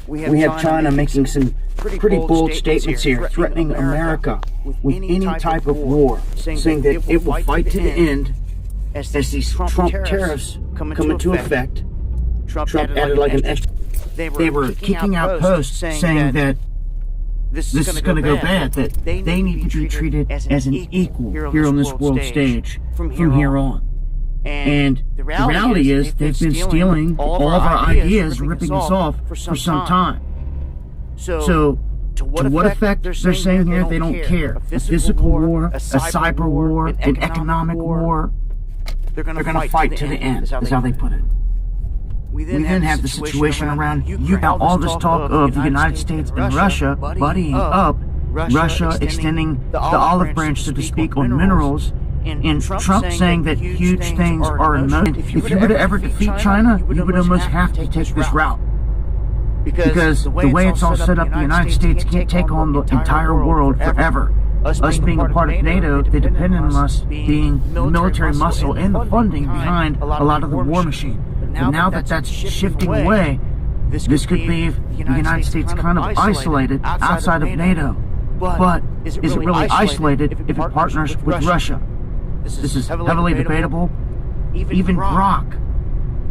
We have China making some pretty bold statements here, threatening America with any type of war, saying that it will fight to the end as these Trump tariffs come into effect. Trump added like an extra. They were kicking out posts saying that this is going to go bad, that they need to be treated as an equal here on this world stage from here on. And the reality is they've been stealing all of our ideas, ripping us off for some time. So to what effect they're saying here they don't care. A physical war, a cyber war, an economic war. They're going to fight to the end, is how they put it. We then have the situation around all this talk of the United States and Russia buddying up, Russia extending the olive branch, so to speak, on minerals, and Trump saying that huge things are in motion. If you were to ever defeat China, you would almost have to take this route. Because the way it's all set up, the United States can't take on the entire world forever. Us being a part of NATO, they depend on us being the military muscle and the funding behind a lot of the war machine. And now that that's shifting away, this could leave the United States kind of isolated outside of NATO. But is it really isolated if it partners with Russia? This is heavily debatable. Even Brock,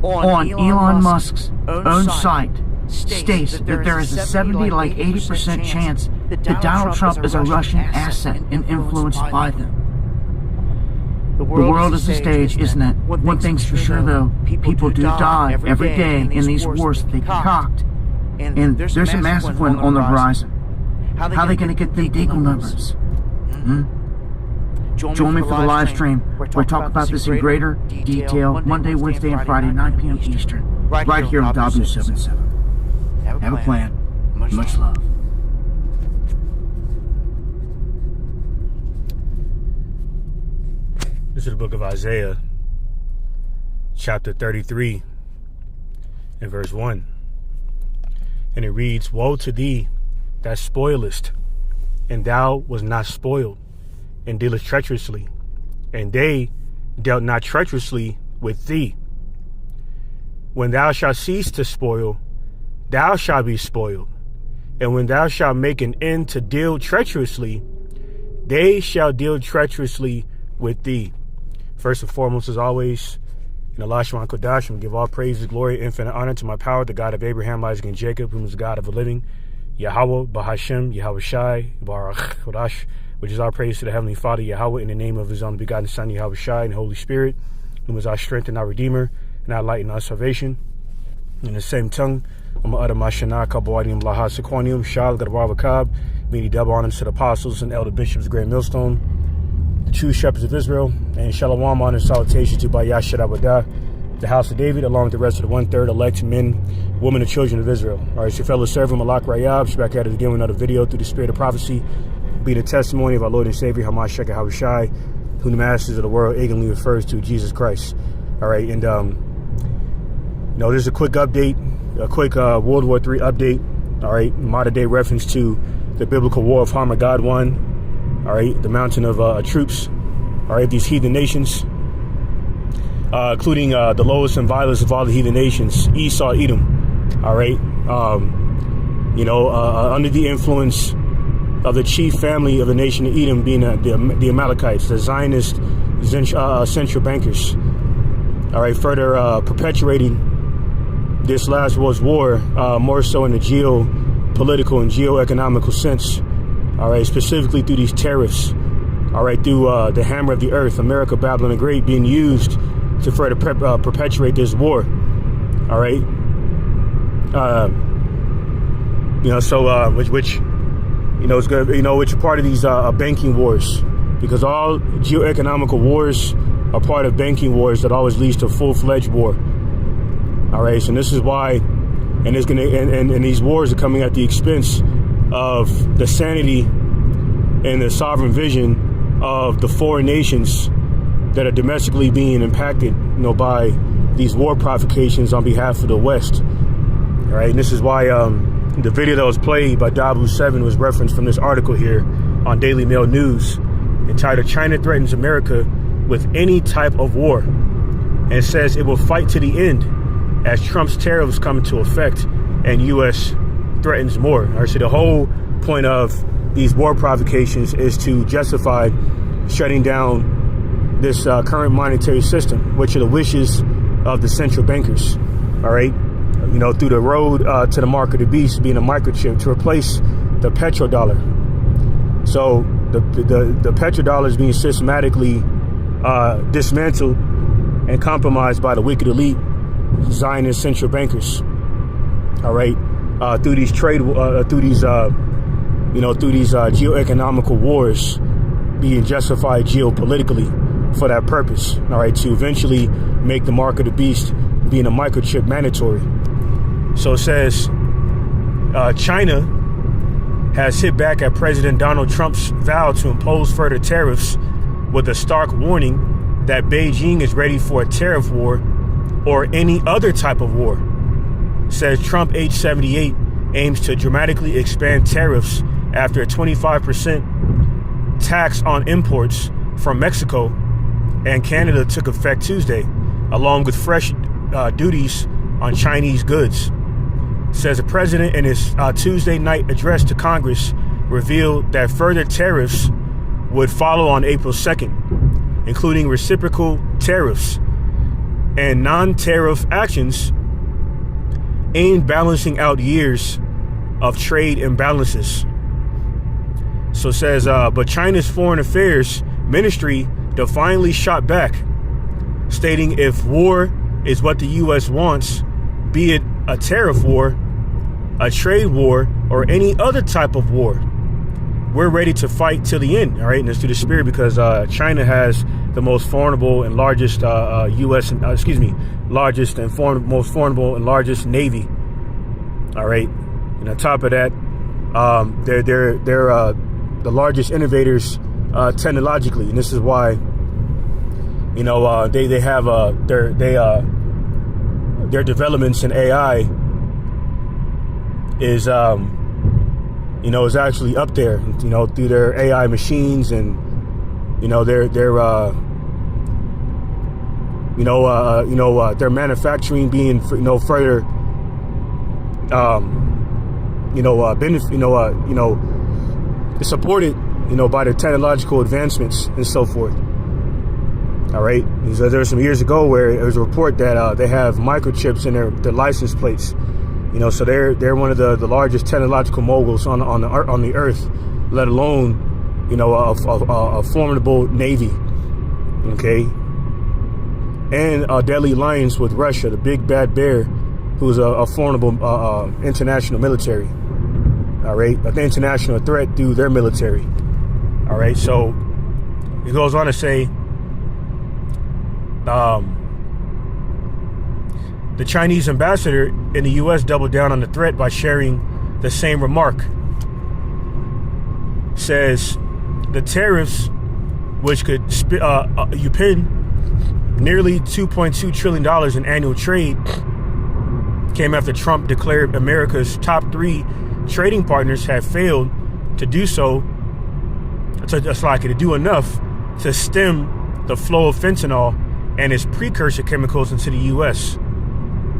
on Elon Musk's own site, states that there is a 70 to 80% chance that Donald Trump is a Russian asset and influenced by them. The world is a stage, isn't it? One thing's for sure, though, people do die every day in these wars that they concoct. And there's a massive one on the horizon. How are they going to get the Deagle numbers? Join me for the live stream where I talk about this in greater detail Monday, Wednesday, and Friday, 9 p.m. Eastern, right here on W77. Have a plan. Much love. This is the book of Isaiah, chapter 33, and verse 1. And it reads, Woe to thee that spoilest, and thou was not spoiled, and dealest treacherously, and they dealt not treacherously with thee. When thou shalt cease to spoil, thou shalt be spoiled. And when thou shalt make an end to deal treacherously, they shall deal treacherously with thee. First and foremost, as always, in Allah Shwan Kodash, we give all praise, glory, infinite honor to my power, the God of Abraham, Isaac, and Jacob, whom is the God of the living, Yahweh, Bahashem, Yahweh Shai, Barak Kodash, which is our praise to the Heavenly Father, Yahweh, in the name of His only begotten Son, Yahweh Shai, and the Holy Spirit, whom is our strength and our Redeemer, and our light and our salvation. In the same tongue, Mashana, Kabawadium, Laha, Sequanium, Shal, Gadwavakab, meaning double honors to the apostles and elder bishops, Great Millstone, the true shepherds of Israel, and Shalom, honor and salutation to Bayashad Abadah, the house of David, along with the rest of the 1/3 elect men, women, and children of Israel. All right, it's your fellow servant, Malak Rayab. She's back at it again with another video through the spirit of prophecy, be the testimony of our Lord and Savior, Hamashiach Yahushai, whom the masters of the world ignorantly refers to Jesus Christ. All right, and there's a quick update, a quick World War III update. All right, modern day reference to the biblical war of Armageddon. All right, the mountain of troops. All right, these heathen nations, including the lowest and vilest of all the heathen nations, Esau, Edom. All right, under the influence of the chief family of the nation of Edom, being the Amalekites, the Zionist central bankers. All right, further perpetuating this last world's war, more so in the geopolitical and geoeconomical sense. All right, specifically through these tariffs. All right, through the hammer of the earth, America, Babylon the Great, being used to further perpetuate this war. All right, which is good. Which are part of these banking wars, because all geoeconomical wars are part of banking wars that always leads to full-fledged war. All right, so this is why, and it's and these wars are coming at the expense of the sanity and the sovereign vision of the foreign nations that are domestically being impacted, by these war provocations on behalf of the West. All right, and this is why the video that was played by WW3 was referenced from this article here on Daily Mail News, entitled "China Threatens America with Any Type of War," and it says it will fight to the end as Trump's tariffs come into effect and U.S. threatens more. All right, so the whole point of these war provocations is to justify shutting down this current monetary system, which are the wishes of the central bankers. All right, through the road to the mark of the beast being a microchip to replace the petrodollar. So the petrodollar is being systematically dismantled and compromised by the wicked elite Zionist central bankers. All right, through these geoeconomical wars being justified geopolitically for that purpose. All right, to eventually make the mark of the beast being a microchip mandatory. So it says China has hit back at President Donald Trump's vow to impose further tariffs with a stark warning that Beijing is ready for a tariff war or any other type of war. Says Trump, age 78, aims to dramatically expand tariffs after a 25% tax on imports from Mexico and Canada took effect Tuesday, along with fresh duties on Chinese goods. Says the president in his Tuesday night address to Congress revealed that further tariffs would follow on April 2nd, including reciprocal tariffs and non-tariff actions aimed balancing out years of trade imbalances. So it says, but China's Foreign Affairs Ministry defiantly shot back, stating if war is what the U.S. wants, be it a tariff war, a trade war, or any other type of war, we're ready to fight till the end. All right, and it's through the spirit because China has the most formidable and largest most formidable and largest navy. All right, and on top of that, they're the largest innovators technologically, and this is why they have their developments in AI is is actually up there, through their AI machines and their manufacturing being further supported by the technological advancements and so forth. All right, so there was some years ago where there was a report that they have microchips in their license plates. So they're one of the largest technological moguls on the earth, let alone a formidable navy. Okay, and a deadly alliance with Russia, the big bad bear, who's a formidable international military. All right, an international threat through their military. All right, so it goes on to say, the Chinese ambassador in the U.S. doubled down on the threat by sharing the same remark. Says the tariffs, which could upend nearly $2.2 trillion in annual trade, came after Trump declared America's top 3 trading partners have failed to do so, to do enough to stem the flow of fentanyl and its precursor chemicals into the U.S.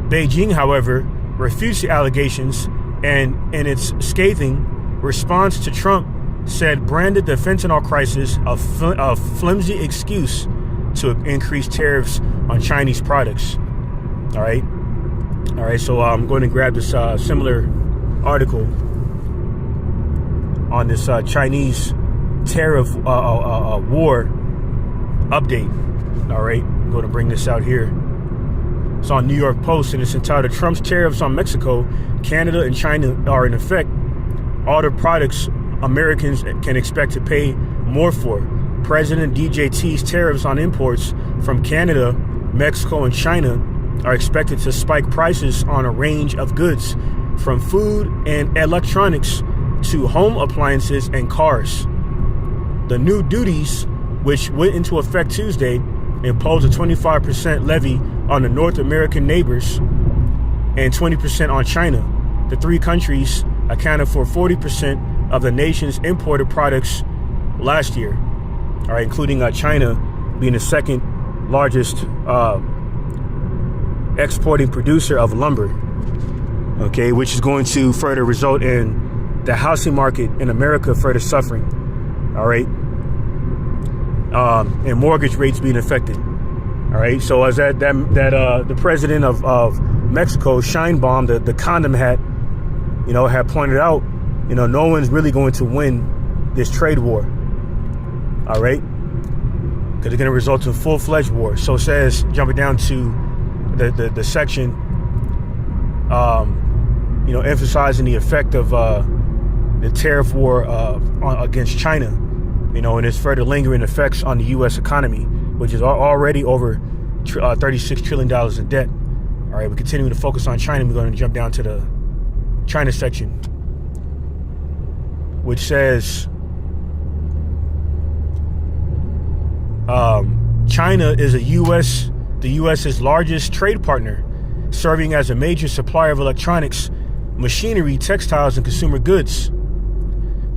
Beijing, however, refutes the allegations and, in its scathing response to Trump, said branded the fentanyl crisis a flimsy excuse to increase tariffs on Chinese products. All right. So I'm going to grab this similar article on this Chinese tariff war update. All right, I'm going to bring this out here. It's on New York Post, and it's entitled "Trump's Tariffs on Mexico, Canada, and China are in effect. All the products Americans can expect to pay more for. President DJT's tariffs on imports from Canada, Mexico, and China are expected to spike prices on a range of goods, from food and electronics to home appliances and cars. The new duties, which went into effect Tuesday, imposed a 25% levy on the North American neighbors and 20% on China. The 3 countries accounted for 40% of the nation's imported products last year, all right, including China being the second largest exporting producer of lumber. okay, which is going to further result in the housing market in America further suffering, all right, and mortgage rates being affected, all right. So as the president of Mexico, Scheinbaum, the condom hat, had pointed out, no one's really going to win this trade war, all right, because it's going to result in full-fledged war. So it says, jumping down to the section, emphasizing the effect of the tariff war against China, and its further lingering effects on the U.S. economy, which is already over $36 trillion in debt. All right, we're continuing to focus on China. We're going to jump down to the China section, which says China is the U.S.'s largest trade partner, serving as a major supplier of electronics, machinery, textiles, and consumer goods.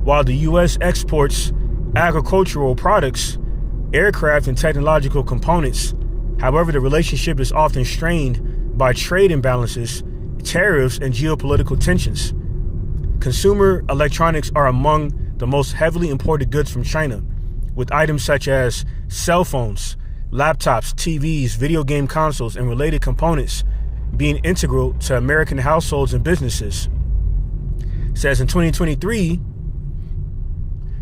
While the U.S. exports agricultural products, aircraft, and technological components, however, the relationship is often strained by trade imbalances, tariffs, and geopolitical tensions. Consumer electronics are among the most heavily imported goods from China, with items such as cell phones, laptops, TVs, video game consoles, and related components being integral to American households and businesses. It says in 2023,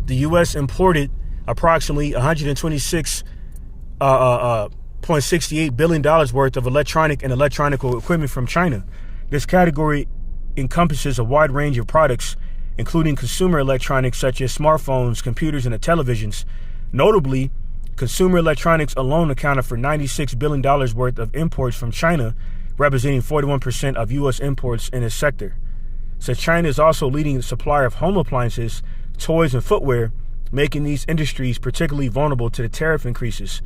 the U.S. imported approximately $126.68 billion worth of electronic and electronical equipment from China. This category encompasses a wide range of products, including consumer electronics such as smartphones, computers, and televisions. Notably, consumer electronics alone accounted for $96 billion worth of imports from China, representing 41% of U.S. imports in this sector. So China is also leading the supplier of home appliances, toys, and footwear, making these industries particularly vulnerable to the tariff increases.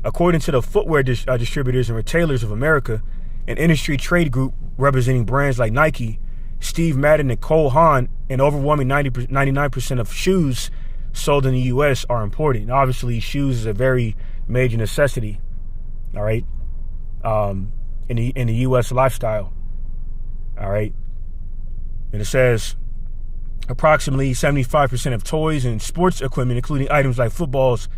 According to the Footwear Distributors and Retailers of America, an industry trade group representing brands like Nike, Steve Madden, and Cole Haan, an overwhelming 99% of shoes sold in the U.S. are imported. And obviously, shoes is a very major necessity, all right, in the U.S. lifestyle, all right. And it says approximately 75% of toys and sports equipment, including items like footballs,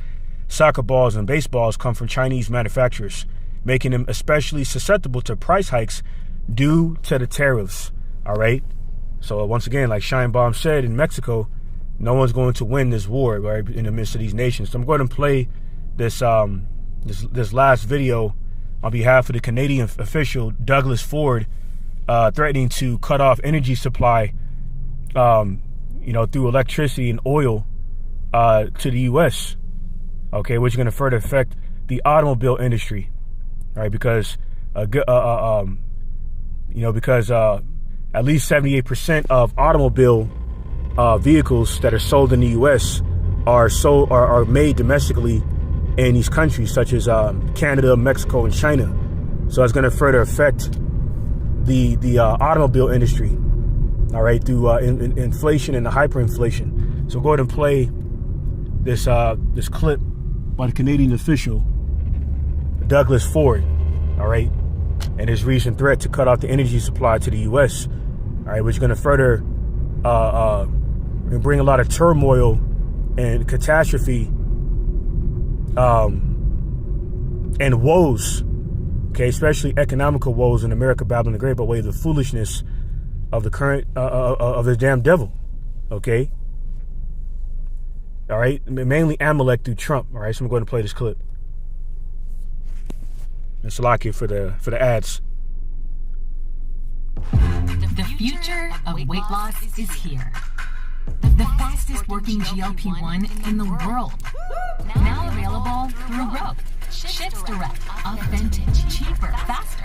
soccer balls, and baseballs, come from Chinese manufacturers, making them especially susceptible to price hikes due to the tariffs, all right? So once again, like Scheinbaum said, in Mexico, no one's going to win this war, right, in the midst of these nations. So I'm going to play this last video on behalf of the Canadian official Douglas Ford, threatening to cut off energy supply, through electricity and oil to the U.S., okay, which is going to further affect the automobile industry, all right, because at least 78% of automobile vehicles that are sold in the U.S. are made domestically in these countries such as Canada, Mexico, and China. So it's going to further affect the automobile industry, all right, through inflation and the hyperinflation. So go ahead and play this clip by the Canadian official Douglas Ford, all right, and his recent threat to cut off the energy supply to the U.S., all right, which is going to further bring a lot of turmoil and catastrophe and woes, okay, especially economical woes in America, Babylon the Great, by way of the foolishness of the current of the damn devil, okay, all right, mainly Amalek through Trump, all right. So I'm going to play this clip. It's Salakia for the ads. The future of weight loss is here. The fastest working GLP-1 in the world. Now available through Rogue. Ships direct, authentic, cheaper, faster.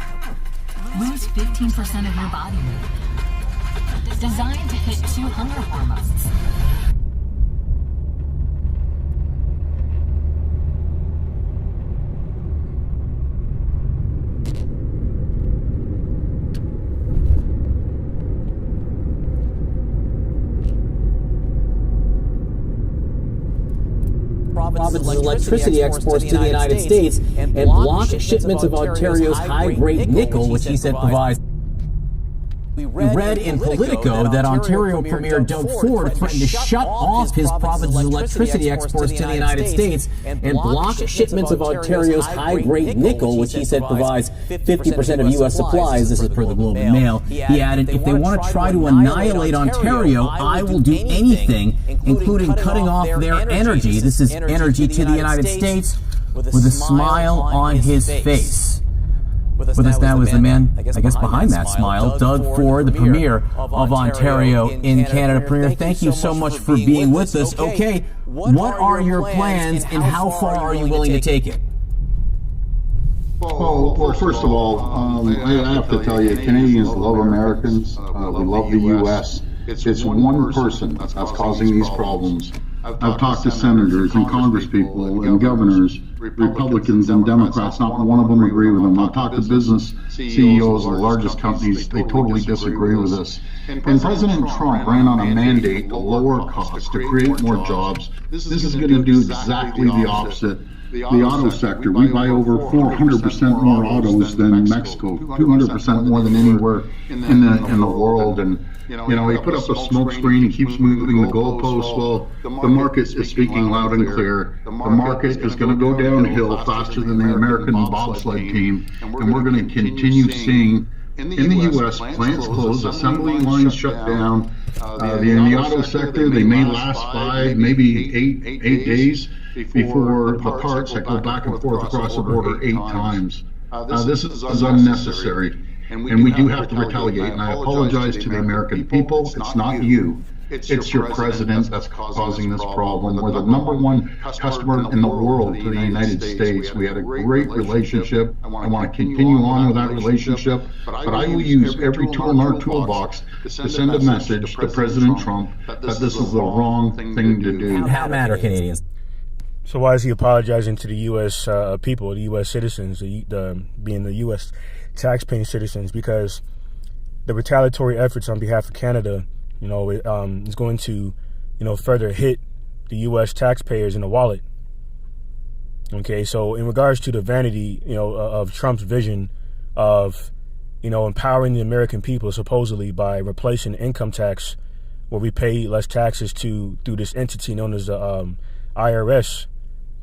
Lose 15% of your body weight. Designed to hit 2 hunger hormones. Province's electricity exports to the United States and block shipments of Ontario's high-grade nickel, which he said provides. We read in Politico that Ontario Premier Doug Ford threatened to shut off his province's electricity exports to the United States and block shipments of Ontario's high-grade nickel, which he said provides 50% of U.S. supplies. This is per the Globe and Mail. He added, if they want to try to annihilate Ontario, I will do anything, including cutting off their energy. This is energy to the United States, with a smile on his face. With us now is the man, I guess, behind that smile, Doug Ford, the Premier of Ontario in Canada. Premier, thank you so much for being with us. Okay, what are your plans and how far are you willing to take it? Well, first of all, I have to tell you, Canadians love Americans. We love the U.S. It's one person that's causing these problems. I've talked to senators and congresspeople and governors, Republicans and Democrats. Not one of them agree with them. I've talked to business CEOs of the largest companies. They totally disagree with this. And President Trump ran on a mandate to lower costs, to create more jobs. This is going to do exactly the opposite. The auto sector, we buy over 400% more autos than Mexico, 200% more than anywhere in the world. And you know, he put up a smoke screen, he keeps moving the goalposts. Well, the market is speaking loud and clear. The market is going to go downhill faster than the American bobsled team, and we're going to continue seeing in the U.S. plants close, assembly lines shut down. In the auto sector, they may last 5, maybe 8 days before the parts that go back and forth across the border 8 times. This is unnecessary, and we do have to retaliate. And I apologize to the American people. It's not you. It's your president that's causing this problem. We're the #1 customer in the world to the United States. We had a great relationship. I want to continue on with that relationship, but I will use every tool in our toolbox to send a message to President Trump that this is the wrong thing to do. How mad are Canadians? So why is he apologizing to the U.S. People, the U.S. citizens, being the U.S. tax-paying citizens? Because the retaliatory efforts on behalf of Canada, is going to, further hit the U.S. taxpayers in the wallet. Okay, so in regards to the vanity, of Trump's vision of, empowering the American people supposedly by replacing income tax, where we pay less taxes through this entity known as the IRS,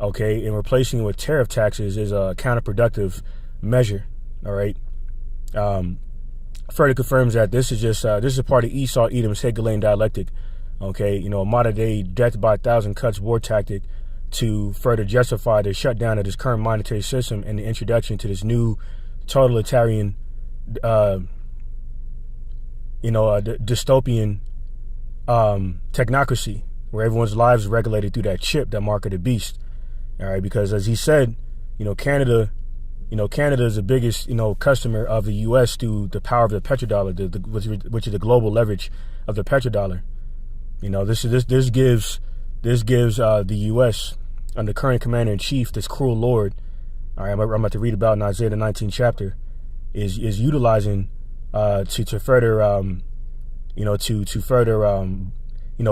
okay, and replacing it with tariff taxes is a counterproductive measure. All right. Further confirms that this is just this is a part of Esau Edom's Hegelian dialectic. Okay, a modern day death by 1,000 cuts war tactic to further justify the shutdown of this current monetary system and the introduction to this new totalitarian, dystopian technocracy, where everyone's lives are regulated through that chip, that mark of the beast. All right, because as he said, Canada is the biggest, customer of the U.S. through the power of the petrodollar, which is the global leverage of the petrodollar. This gives the U.S. under current commander in chief, this cruel lord. All right, I'm about to read about in Isaiah the 19th chapter, is utilizing to further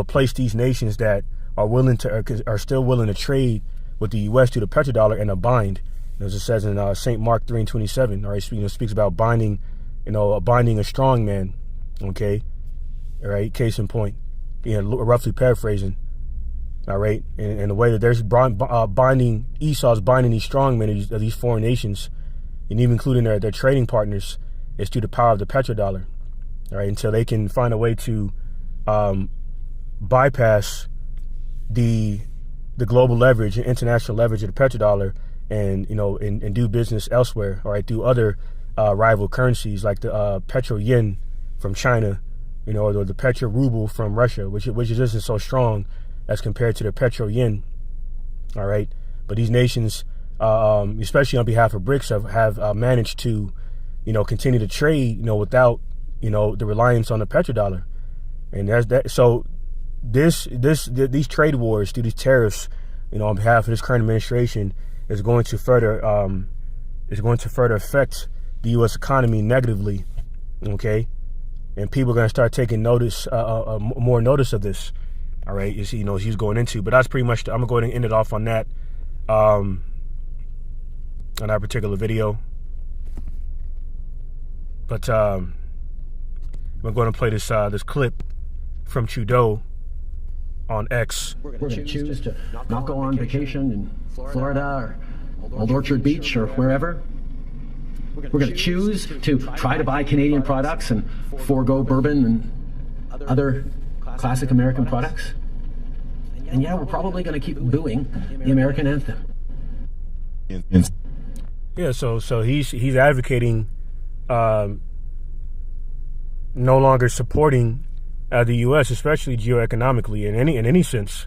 place these nations that are still willing to trade with the U.S. to the petrodollar in a bind, as it says in St. Mark 3:27. All right, speaks about binding, binding a strong man. Okay, all right. Case in point, roughly paraphrasing. All right, and the way that there's binding Esau's binding these strong men of these foreign nations, and even including their trading partners, is through the power of the petrodollar. All right, until they can find a way to bypass the global leverage and international leverage of the petrodollar, and and do business elsewhere. All right, through other rival currencies like the petro yen from China, or the petro ruble from Russia, which isn't so strong as compared to the petro yen. All right, but these nations, especially on behalf of BRICS, have managed to, continue to trade, without, the reliance on the petrodollar, and that's that. So these trade wars through these tariffs, on behalf of this current administration, is going to further affect the U.S. economy negatively. Okay, and people are going to start taking notice, more notice of this. All right, you see, he's going into. But that's pretty much. I'm gonna go ahead and end it off on that. On that particular video. But We're going to play this this clip from Trudeau on X. We're going to choose to not go on vacation in Florida or Old Orchard Beach or wherever. We're going to choose to try to buy Canadian products and forego bourbon and other classic American products. And yeah, we're probably going to keep booing the American anthem. Yeah, so he's advocating no longer supporting the U.S., especially geoeconomically in any sense.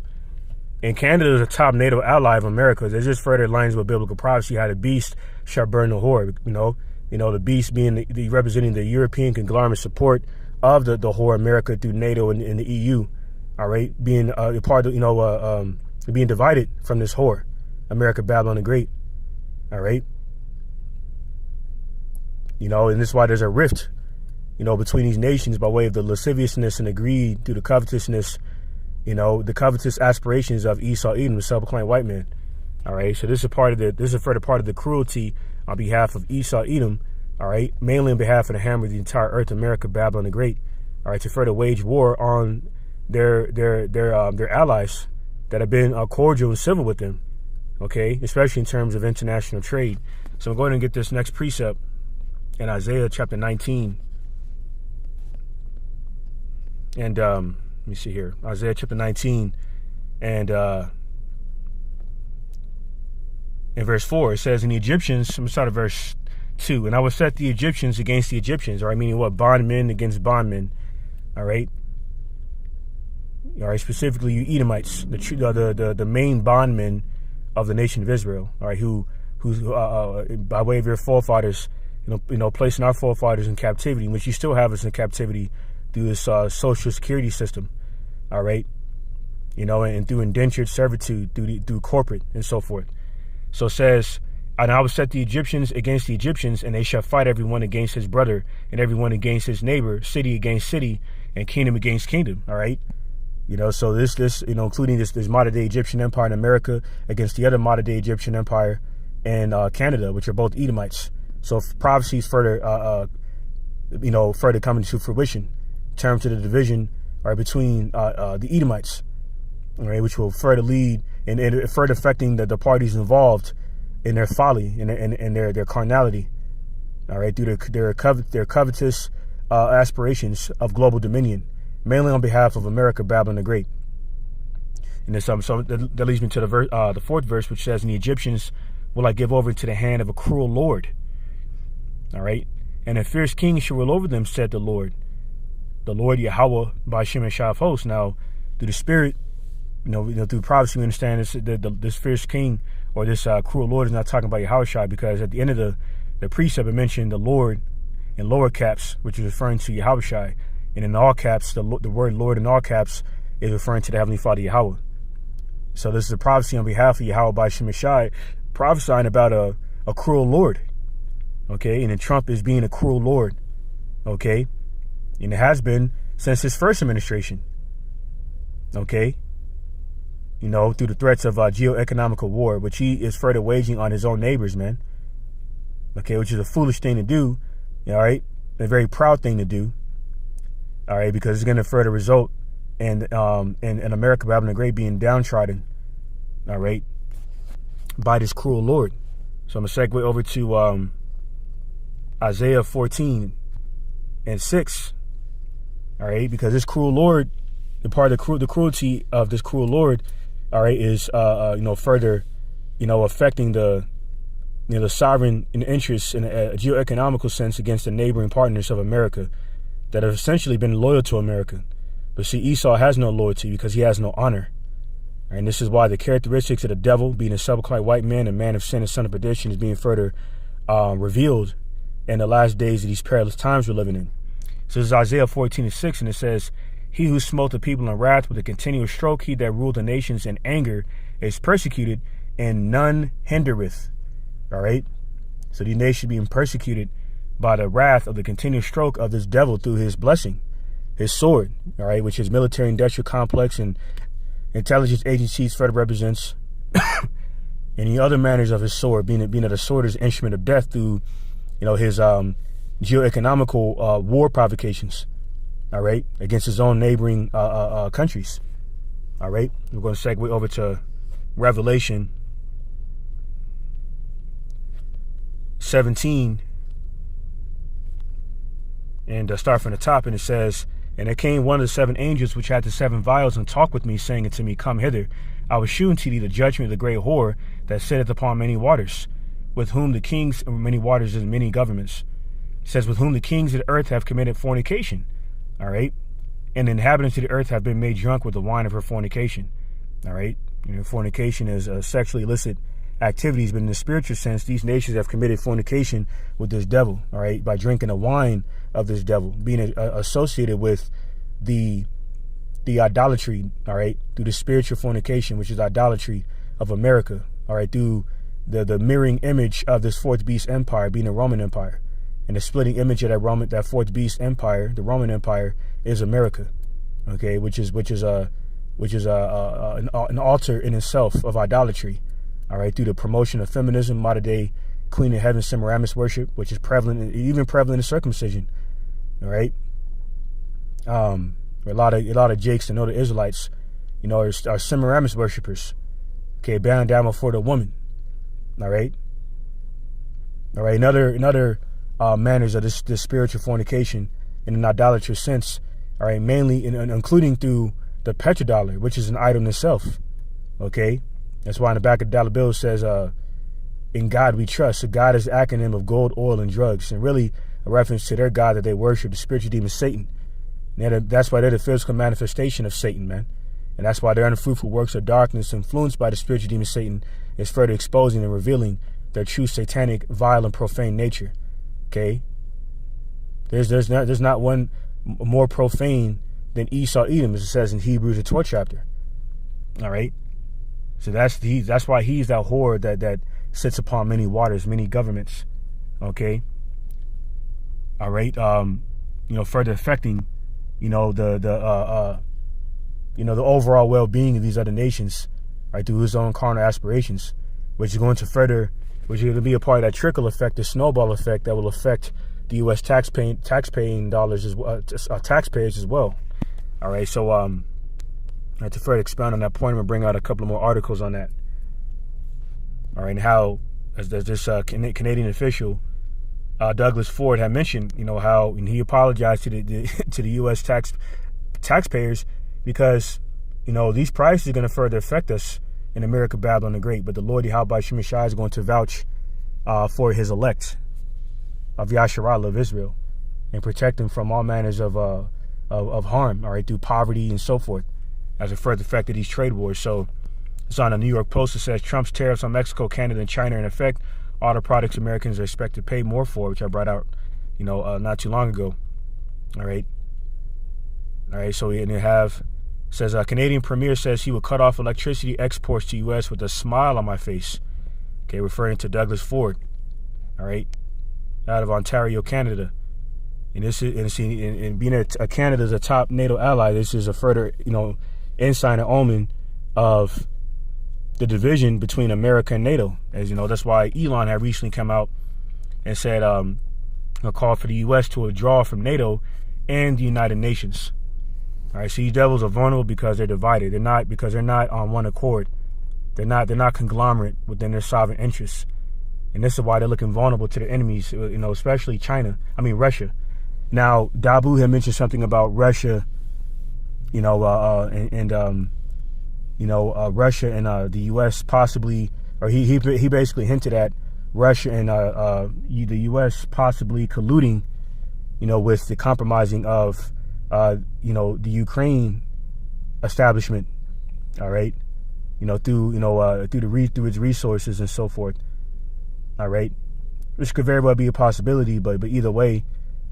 And Canada is a top NATO ally of America. There's just further lines with biblical prophecy how the beast shall burn the whore. You know, the beast being the representing the European conglomerate support of the whore America through NATO and the EU. All right, being a part of being divided from this whore, America, Babylon the Great. All right, and this is why there's a rift, between these nations by way of the lasciviousness and the greed through the covetousness, the covetous aspirations of Esau, Edom, the self-proclaimed white man. All right, so this is a further part of the cruelty on behalf of Esau, Edom. All right, mainly on behalf of the hammer of the entire earth, America, Babylon the Great. All right, to further wage war on their allies that have been cordial and civil with them. Okay, especially in terms of international trade. So I'm going to get this next precept in Isaiah chapter 19. And let me see here. Isaiah chapter 19 and in verse 4, it says, "In the Egyptians," I'm going to start at verse 2, "and I will set the Egyptians against the Egyptians," all right, meaning what? Bondmen against bondmen, all right? All right, specifically you Edomites, the main bondmen of the nation of Israel, all right, who's by way of your forefathers, placing our forefathers in captivity, which you still have us in captivity through this social security system, all right, and through indentured servitude, through corporate and so forth. So it says, "And I will set the Egyptians against the Egyptians, and they shall fight everyone against his brother, and everyone against his neighbor, city against city, and kingdom against kingdom." All right. So this including this modern day Egyptian empire in America against the other modern day Egyptian empire in Canada, which are both Edomites. So prophecies further coming to fruition in terms of the division between the Edomites, all right, which will further lead and further affecting the parties involved in their folly and their carnality, all right, through their covetous aspirations of global dominion, mainly on behalf of America, Babylon the Great. And so that leads me to the fourth verse, which says, "And the Egyptians will I give over into the hand of a cruel Lord." All right, "And a fierce king shall rule over them, said the Lord Yahweh by Shem and Shah of hosts." Now, through the Spirit, through prophecy, we understand this fierce king or this cruel Lord is not talking about Yahushua, because at the end of the precept it mentioned the Lord in lower caps, which is referring to Yahushua, and in all caps, the word Lord in all caps is referring to the Heavenly Father Yahweh. So this is a prophecy on behalf of Yahweh by Shem and Shah, prophesying about a cruel Lord. Okay, and then Trump is being a cruel Lord. Okay, and it has been since his first administration. Okay, through the threats of geoeconomical war, which he is further waging on his own neighbors, man. Okay, which is a foolish thing to do, all right, a very proud thing to do, all right, because it's going to further result in America, Babylon the Great, being downtrodden, all right, by this cruel Lord. So I'm going to segue over to Isaiah 14 and 6, all right, because this cruel Lord, the part of the cruelty of this cruel Lord, all right, is further affecting the sovereign interests in a geoeconomical sense against the neighboring partners of America that have essentially been loyal to America. But see, Esau has no loyalty because he has no honor. And this is why the characteristics of the devil, being a self-proclaimed white man, a man of sin and son of perdition, is being further revealed in the last days of these perilous times we're living in. So this is Isaiah 14 and 6, and it says, "He who smote the people in wrath with a continual stroke, he that ruled the nations in anger, is persecuted, and none hindereth." All right? So these nations being persecuted by the wrath of the continual stroke of this devil through his blessing, his sword, all right, which his military industrial complex and intelligence agencies further represents, and the other manners of his sword, being that a sword is an instrument of death through, his geoeconomical war provocations, all right, against his own neighboring countries. All right, we're going to segue over to Revelation 17 and start from the top. And it says, "And there came one of the seven angels which had the seven vials, and talked with me, saying unto me, Come hither, I will shew unto thee the judgment of the great whore that sitteth upon many waters, with whom the kings of many waters and many governments." It says, "With whom the kings of the earth have committed fornication." All right, and the inhabitants of the earth have been made drunk with the wine of her fornication. All right, fornication is sexually illicit activities, but in the spiritual sense, these nations have committed fornication with this devil. All right, by drinking the wine of this devil, being associated with the idolatry. All right, through the spiritual fornication, which is idolatry of America. All right, through the mirroring image of this fourth beast empire, being the Roman Empire, and the splitting image of that fourth beast empire, the Roman Empire, is America. Okay, which is an altar in itself of idolatry. All right, through the promotion of feminism, modern day Queen of Heaven Semiramis worship, which is prevalent, even prevalent in circumcision. All right, a lot of Jakes and other Israelites, are Semiramis worshipers. Okay, bowing down before the woman. All right. Another manners of this spiritual fornication in an idolatrous sense. All right, mainly including through the petrodollar, which is an idol in itself. Okay. That's why in the back of the dollar bill it says, "In God we trust." So God is the acronym of gold, oil, and drugs, and really a reference to their God that they worship, the spiritual demon Satan. And that's why they're the physical manifestation of Satan, man. And that's why their unfruitful works of darkness, influenced by the spiritual demon Satan, is further exposing and revealing their true satanic, vile, and profane nature. Okay, there's not one more profane than Esau Edom, as it says in Hebrews, the 12th chapter. All right. So that's why he's that whore that sits upon many waters, many governments. Okay. All right. Further affecting, the overall well-being of these other nations, right, through his own carnal aspirations, which is going to be a part of that trickle effect, the snowball effect that will affect the U.S. taxpaying dollars as well, taxpayers as well. All right. So, to further expound on that point, I'm going to bring out a couple of more articles on that. All right, and how, as this Canadian official, Douglas Ford, had mentioned, how he apologized to the U.S. taxpayers because, these prices are going to further affect us in America, Babylon the Great. But the Lord Yahweh Shem Shai is going to vouch for his elect of Yasharallah of Israel and protect them from all manners of harm, all right, through poverty and so forth, as a further effect of these trade wars. So it's on the New York Post. It says Trump's tariffs on Mexico, Canada, and China are in effect. All the products Americans are expected to pay more for, which I brought out, not too long ago. All right. So says Canadian Premier says he will cut off electricity exports to U.S. with a smile on my face. Okay, referring to Douglas Ford. All right, out of Ontario, Canada. And this is, and being Canada's a top NATO ally, this is a further, insight and omen of the division between America and NATO. As you know, that's why Elon had recently come out and said a call for the U.S. to withdraw from NATO and the United Nations. All right, so these devils are vulnerable because they're divided. They're not because they're not on one accord. They're not conglomerate within their sovereign interests, and this is why they're looking vulnerable to their enemies. Especially Russia. Now, Dabu had mentioned something about Russia, Russia and the U.S. possibly, or he basically hinted at Russia and the U.S. possibly colluding, with the compromising of, the Ukraine establishment. All right, through its resources and so forth. All right, which could very well be a possibility, but either way,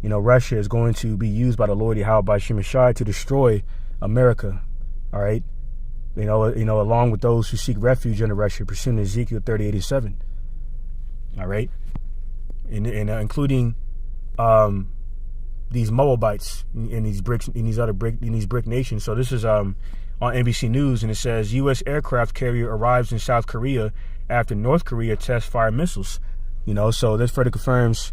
Russia is going to be used by the Lord Yahweh Shem Shai to destroy America. All right. Along with those who seek refuge under Russia, pursuing Ezekiel 30:87. All right. And including these Moabites in these brick nations. So this is on NBC News, and it says U.S. aircraft carrier arrives in South Korea after North Korea tests fire missiles. So this further confirms,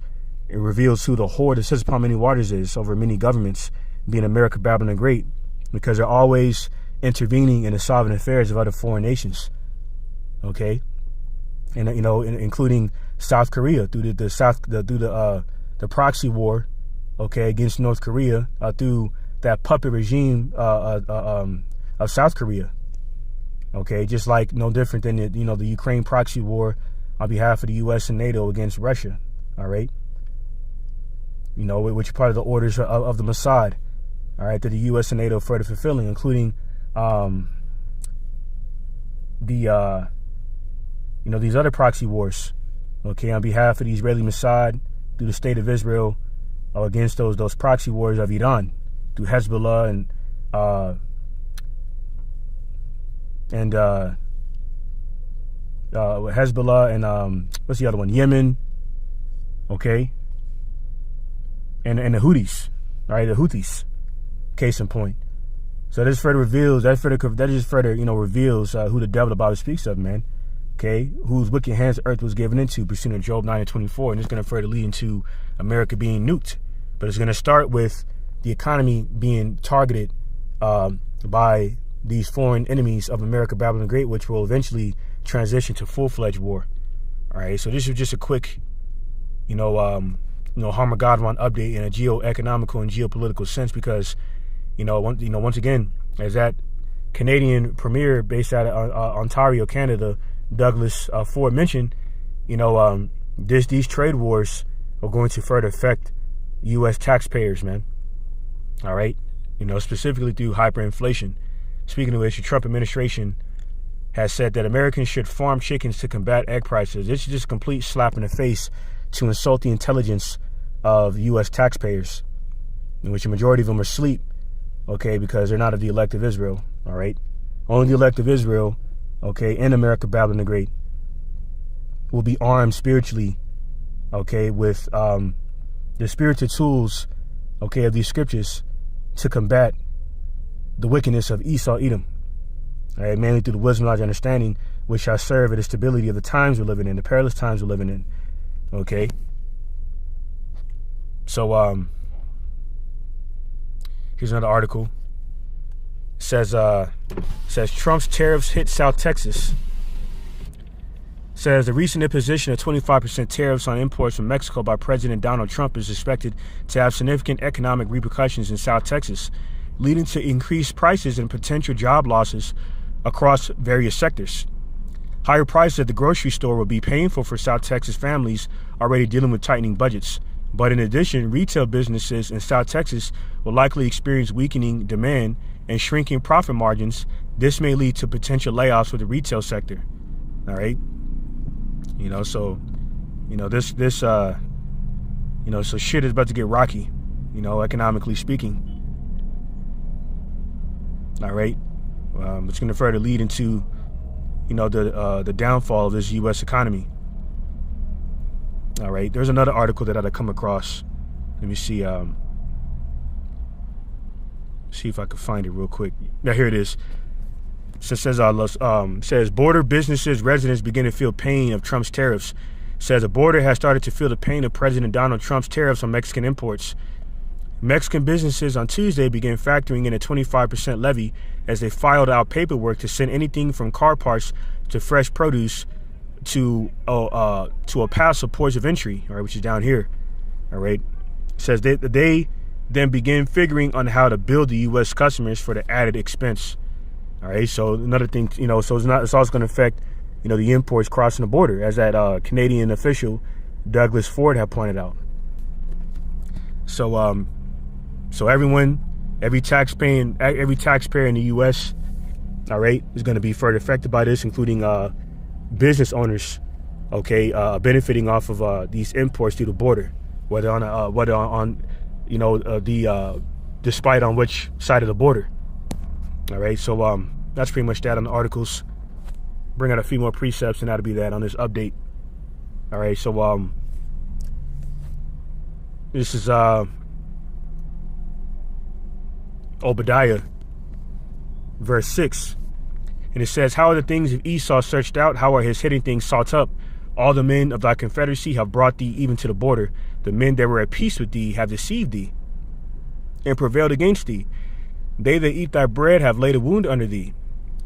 it reveals who the whore that sits upon many waters is over many governments, being America, Babylon the Great, because they're always intervening in the sovereign affairs of other foreign nations. Okay, and including South Korea through the proxy war, okay, against North Korea through that puppet regime of South Korea. Okay, just like no different than the Ukraine proxy war on behalf of the U.S. and NATO against Russia. All right, which are part of the orders of the Mossad. All right, that the U.S. and NATO are further fulfilling, including these other proxy wars. Okay, on behalf of the Israeli Mossad through the state of Israel against those proxy wars of Iran through Hezbollah and Hezbollah and what's the other one? Yemen. Okay, and the Houthis. All right, the Houthis. Case in point. So this further reveals reveals who the devil the Bible speaks of, man. Okay, whose wicked hands the earth was given into, pursuant to Job 9:24, and it's going to further lead into America being nuked. But it's going to start with the economy being targeted by these foreign enemies of America, Babylon the Great, which will eventually transition to full-fledged war. All right, so this is just a quick, Harmageddon update in a geo-economical and geopolitical sense, because, once again, as that Canadian premier based out of Ontario, Canada, Douglas Ford mentioned, these trade wars are going to further affect U.S. taxpayers, man. All right, specifically through hyperinflation. Speaking of which, the Trump administration has said that Americans should farm chickens to combat egg prices. This is just a complete slap in the face to insult the intelligence of U.S. taxpayers, in which a majority of them are asleep, okay, because they're not of the elect of Israel, all right? Only the elect of Israel, okay, in America, Babylon the Great, will be armed spiritually, okay, with the spiritual tools, okay, of these scriptures to combat the wickedness of Esau, Edom, all right, mainly through the wisdom, knowledge, and understanding, which shall serve at the stability of the times we're living in, the perilous times we're living in, okay? So, here's another article. It says Trump's tariffs hit South Texas. Says the recent imposition of 25% tariffs on imports from Mexico by President Donald Trump is expected to have significant economic repercussions in South Texas, leading to increased prices and potential job losses across various sectors. Higher prices at the grocery store will be painful for South Texas families already dealing with tightening budgets. But in addition, retail businesses in South Texas will likely experience weakening demand and shrinking profit margins. This may lead to potential layoffs for the retail sector. All right. So shit is about to get rocky, economically speaking. All right. It's going to further lead into, the downfall of this U.S. economy. All right. There's another article that I'd come across. Let me see. See if I can find it real quick. Yeah, here it is. So it says border businesses, residents begin to feel pain of Trump's tariffs. It says the border has started to feel the pain of President Donald Trump's tariffs on Mexican imports. Mexican businesses on Tuesday began factoring in a 25% levy as they filed out paperwork to send anything from car parts to fresh produce to a pass of ports of entry, all right, which is down here. All right. It says they then begin figuring on how to bill the U.S. customers for the added expense. All right. So another thing, so it's also going to affect, the imports crossing the border, as that Canadian official Douglas Ford had pointed out. So every taxpayer in the U.S., all right, is going to be further affected by this, including business owners, okay, benefiting off of these imports through the border, despite on which side of the border. All right, so that's pretty much that on the articles. Bring out a few more precepts, and that'll be that on this update. All right, so this is Obadiah, verse 6. And it says, how are the things of Esau searched out? How are his hidden things sought up? All the men of thy confederacy have brought thee even to the border. The men that were at peace with thee have deceived thee. and prevailed against thee. They that eat thy bread have laid a wound under thee,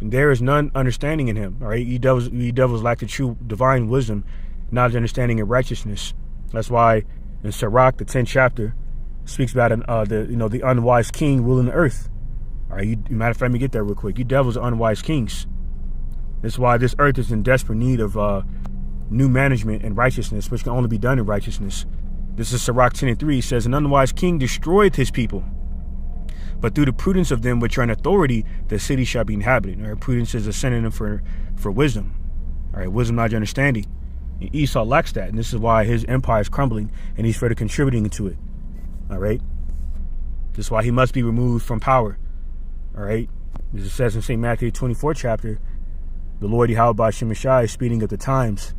and there is none understanding in him. All right, ye devils lack the true divine wisdom, knowledge, understanding, and righteousness. That's why in Sirach, the 10th chapter, speaks about the unwise king ruling the earth. All right, matter of fact, let me get there real quick. You devils are unwise kings. That's why this earth is in desperate need of new management and righteousness, which can only be done in righteousness. This is Sirach 10:3. It says, an unwise king destroyeth his people, but through the prudence of them which are in authority, the city shall be inhabited. All right, prudence is a synonym for wisdom. All right, wisdom, knowledge, understanding. And Esau lacks that, and this is why his empire is crumbling, and he's further contributing to it. All right, this is why he must be removed from power. All right, as it says in St. Matthew 24 chapter, the Lord Yahweh by Shemashai is speeding up the times.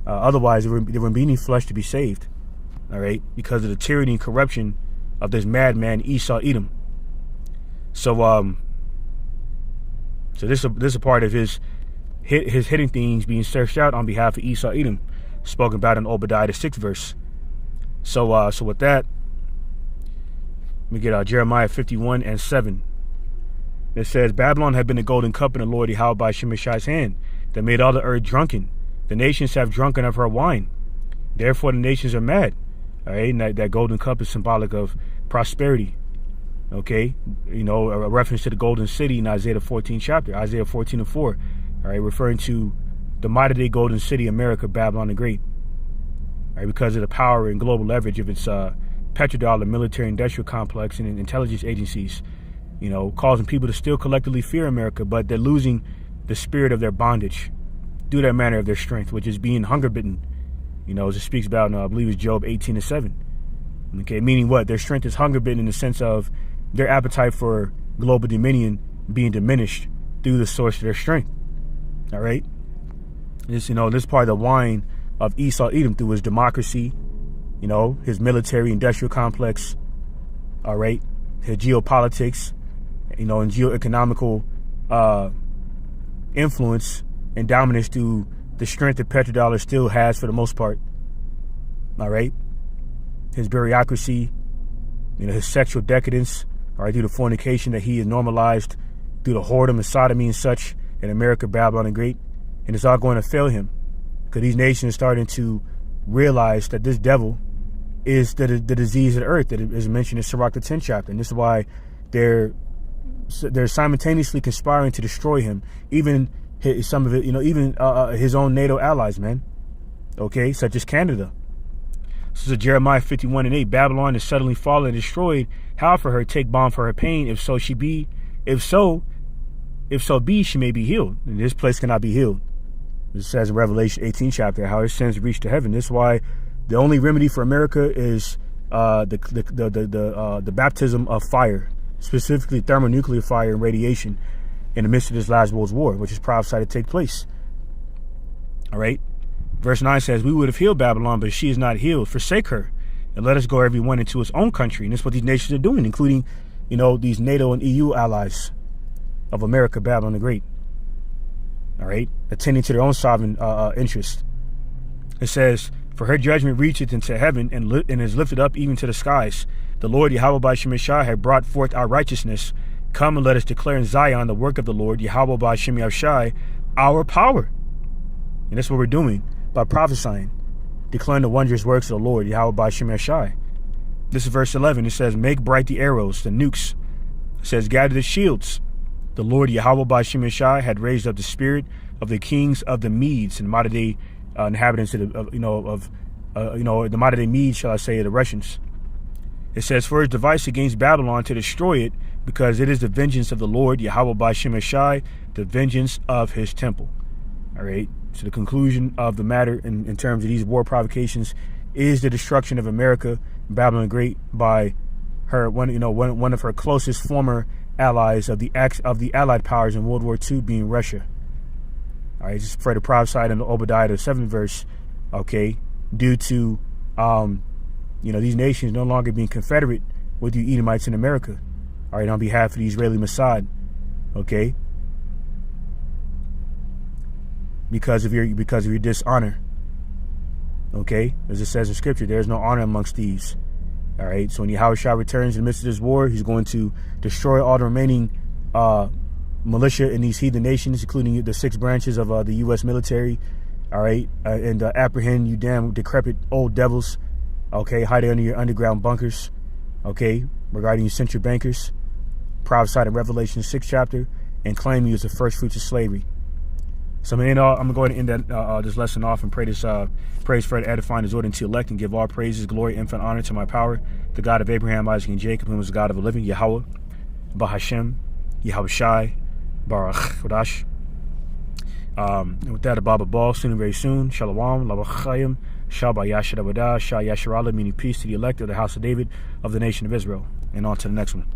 Otherwise, there wouldn't be any flesh to be saved. All right, because of the tyranny and corruption of this madman Esau Edom. So this is a part of his hidden things being searched out on behalf of Esau Edom, spoken about in Obadiah the 6th verse. So with that, we get Jeremiah 51:7. It says, Babylon had been the golden cup in the Lord Yahweh by Shemashai's hand, that made all the earth drunken. The nations have drunken of her wine. Therefore the nations are mad. All right, and that golden cup is symbolic of prosperity. Okay, a reference to the golden city in Isaiah 14 chapter, Isaiah 14:4. All right, referring to the modern day golden city, America, Babylon the Great. All right, because of the power and global leverage of its petrodollar military industrial complex and intelligence agencies, causing people to still collectively fear America, but they're losing the spirit of their bondage through that manner of their strength, which is being hunger bitten. As it speaks about, I believe it's Job 18:7. Okay, meaning what? Their strength is hunger bitten in the sense of their appetite for global dominion being diminished through the source of their strength. All right, this part of the wine of Esau Edom through his democracy, his military industrial complex. All right, his geopolitics, and geoeconomical influence and dominance through the strength that petrodollar still has for the most part. All right, his bureaucracy, his sexual decadence, all right, through the fornication that he has normalized, through the whoredom and sodomy and such in America, Babylon the Great. And it's all going to fail him, because these nations are starting to realize that this devil is the disease of the earth that is mentioned in Sirach the 10th chapter. And this is why they're simultaneously conspiring to destroy him, even some of it, even his own NATO allies, man. Okay, such as Canada. So Jeremiah 51:8, Babylon is suddenly fallen and destroyed. How for her take balm for her pain? If so be, she may be healed. And this place cannot be healed. It says in Revelation 18 chapter, how his sins reach to heaven. This is why the only remedy for America is the baptism of fire, specifically thermonuclear fire and radiation, in the midst of this last world's war, which is prophesied to take place. All right. Verse 9 says, we would have healed Babylon, but she is not healed. Forsake her, and let us go every one into his own country. And that's what these nations are doing, including, these NATO and EU allies of America, Babylon the Great. All right. Attending to their own sovereign interests. It says, for her judgment reacheth into heaven and is lifted up even to the skies. The Lord Yahweh by Shemashai had brought forth our righteousness. Come and let us declare in Zion the work of the Lord, Yahweh by Shemashai, our power. And that's what we're doing by prophesying, declaring the wondrous works of the Lord, Yahweh by Shemashai. This is verse 11. It says, make bright the arrows, the nukes. It says, gather the shields. The Lord Yahweh by Shemashai had raised up the spirit of the kings of the Medes and modern day inhabitants of the modern day Medes, shall I say, of the Russians. It says, for his device against Babylon to destroy it, because it is the vengeance of the Lord, Yahweh by Shemashai, the vengeance of his temple. All right. So the conclusion of the matter in terms of these war provocations is the destruction of America, Babylon the Great, by her one of her closest former allies of the Allied powers in World War II, being Russia. All right, just further prophesied in the Obadiah the 7th verse. Okay, due to these nations no longer being confederate with you Edomites in America. All right, on behalf of the Israeli Mossad. Okay. Because of your dishonor. Okay, as it says in scripture, there is no honor amongst thieves. All right. So when Yahushua returns in the midst of this war, he's going to destroy all the remaining militia in these heathen nations, including the 6 branches of the U.S. military. All right. And apprehend you damn decrepit old devils. Okay. Hiding under your underground bunkers. Okay. Regarding you central bankers. Prophesied in Revelation 6th chapter. And claim you as the first fruits of slavery. So I'm going to go ahead and end that, this lesson off and pray this praise for edifying, exhorting to elect, and give all praises, glory, infinite honor to my power, the God of Abraham, Isaac, and Jacob, whom is the God of the living, Yahweh, Bahashem, Yahweh Shai, Baruch Kodash. And with that, Abba Ball, soon and very soon. Shalom, Labachayim, Shabbat Yashadabada, Shah Yasharala, meaning peace to the elect of the house of David, of the nation of Israel. And on to the next one.